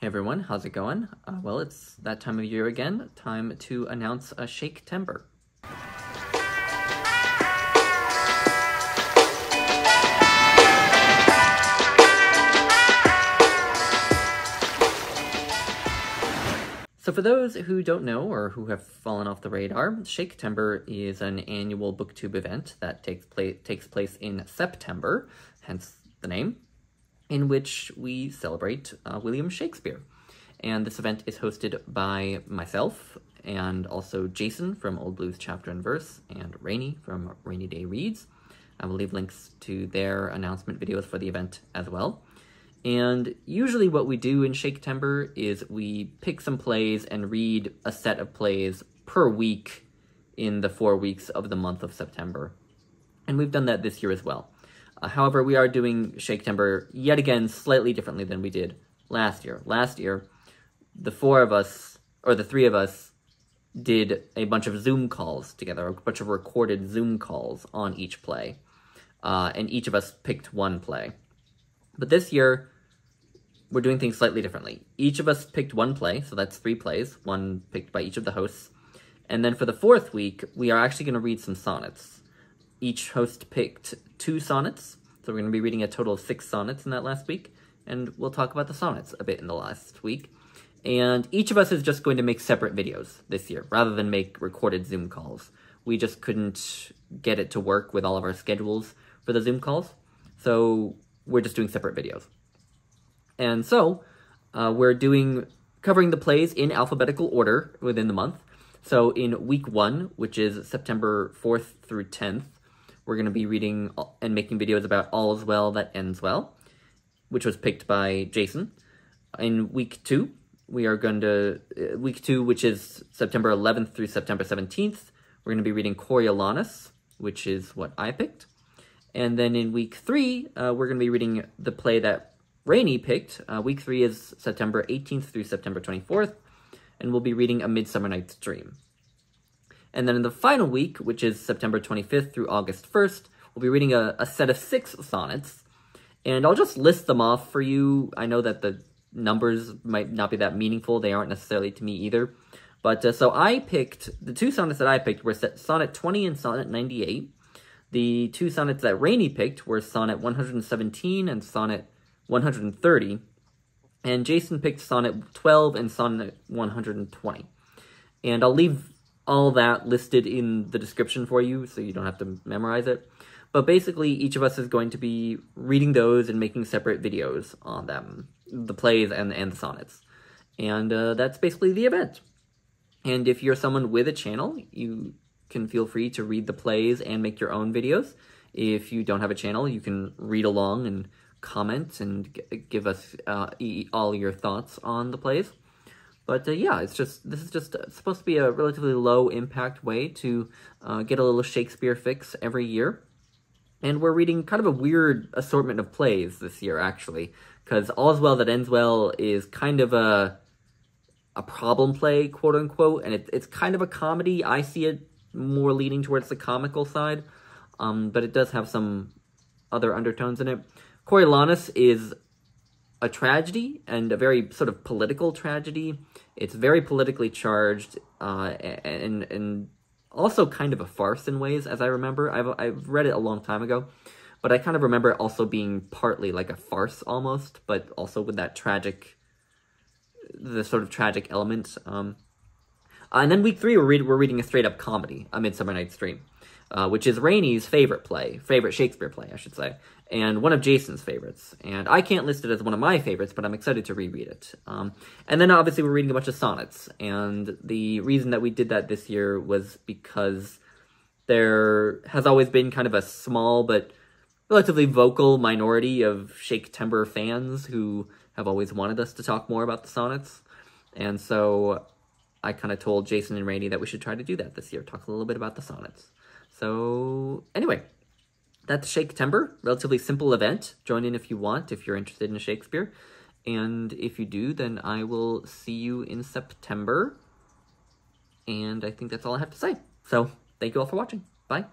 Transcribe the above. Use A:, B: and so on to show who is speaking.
A: Hey everyone, how's it going? Well, it's that time of year again, time to announce a ShakeTember. So for those who don't know or who have fallen off the radar, ShakeTember is an annual booktube event that takes place in September, hence the name, in which we celebrate William Shakespeare. And this event is hosted by myself and also Jason from Old Blues Chapter and Verse and Rainey from Rainy Day Reads. I will leave links to their announcement videos for the event as well. And usually what we do in ShakeTember is we pick some plays and read a set of plays per week in the 4 weeks of the month of September. And we've done that this year as well. However, we are doing ShakeTember yet again slightly differently than we did last year. Last year, the three of us, did a bunch of Zoom calls together, a bunch of recorded Zoom calls on each play. And each of us picked one play. But this year, we're doing things slightly differently. Each of us picked one play, so that's 3 plays, one picked by each of the hosts. And then for the 4th week, we are actually going to read some sonnets. Each host picked 2 sonnets, so we're going to be reading a total of 6 sonnets in that last week, and we'll talk about the sonnets a bit in the last week. And each of us is just going to make separate videos this year, rather than make recorded Zoom calls. We just couldn't get it to work with all of our schedules for the Zoom calls, so we're just doing separate videos. And so, we're covering the plays in alphabetical order within the month. So in week 1, which is September 4th through 10th, we're going to be reading and making videos about All Is Well That Ends Well, which was picked by Jason. In week 2, which is September 11th through September 17th, we're going to be reading Coriolanus, which is what I picked. And then in week 3, we're going to be reading the play that Rainey picked. Week 3 is September 18th through September 24th, and we'll be reading A Midsummer Night's Dream. And then in the final week, which is September 25th through August 1st, we'll be reading a set of 6 sonnets. And I'll just list them off for you. I know that the numbers might not be that meaningful. They aren't necessarily to me either. But so I picked, the 2 sonnets that I picked were Sonnet 20 and Sonnet 98. The 2 sonnets that Rainey picked were Sonnet 117 and Sonnet 130. And Jason picked Sonnet 12 and Sonnet 120. And I'll leave all that listed in the description for you, so you don't have to memorize it. But basically, each of us is going to be reading those and making separate videos on them, the plays and the sonnets. And that's basically the event. And if you're someone with a channel, you can feel free to read the plays and make your own videos. If you don't have a channel, you can read along and comment and give us all your thoughts on the plays. But yeah, this is just supposed to be a relatively low impact way to get a little Shakespeare fix every year. And we're reading kind of a weird assortment of plays this year, actually, because All Is Well That Ends Well is kind of a problem play, quote unquote, and it's kind of a comedy. I see it more leaning towards the comical side, but it does have some other undertones in it. Coriolanus is a tragedy, and a very sort of political tragedy. It's very politically charged, and also kind of a farce in ways, as I remember. I've read it a long time ago, but I kind of remember it also being partly like a farce almost, but also with that the sort of tragic element. And then week 3, we're reading a straight-up comedy, A Midsummer Night's Dream, which is Rainey's favorite Shakespeare play, I should say, and one of Jason's favorites. And I can't list it as one of my favorites, but I'm excited to reread it. And then obviously we're reading a bunch of sonnets, and the reason that we did that this year was because there has always been kind of a small but relatively vocal minority of ShakeTember fans who have always wanted us to talk more about the sonnets. And so I kind of told Jason and Rainey that we should try to do that this year, talk a little bit about the sonnets. So anyway, that's ShakeTember, relatively simple event. Join in if you want, if you're interested in Shakespeare. And if you do, then I will see you in September. And I think that's all I have to say. So thank you all for watching. Bye.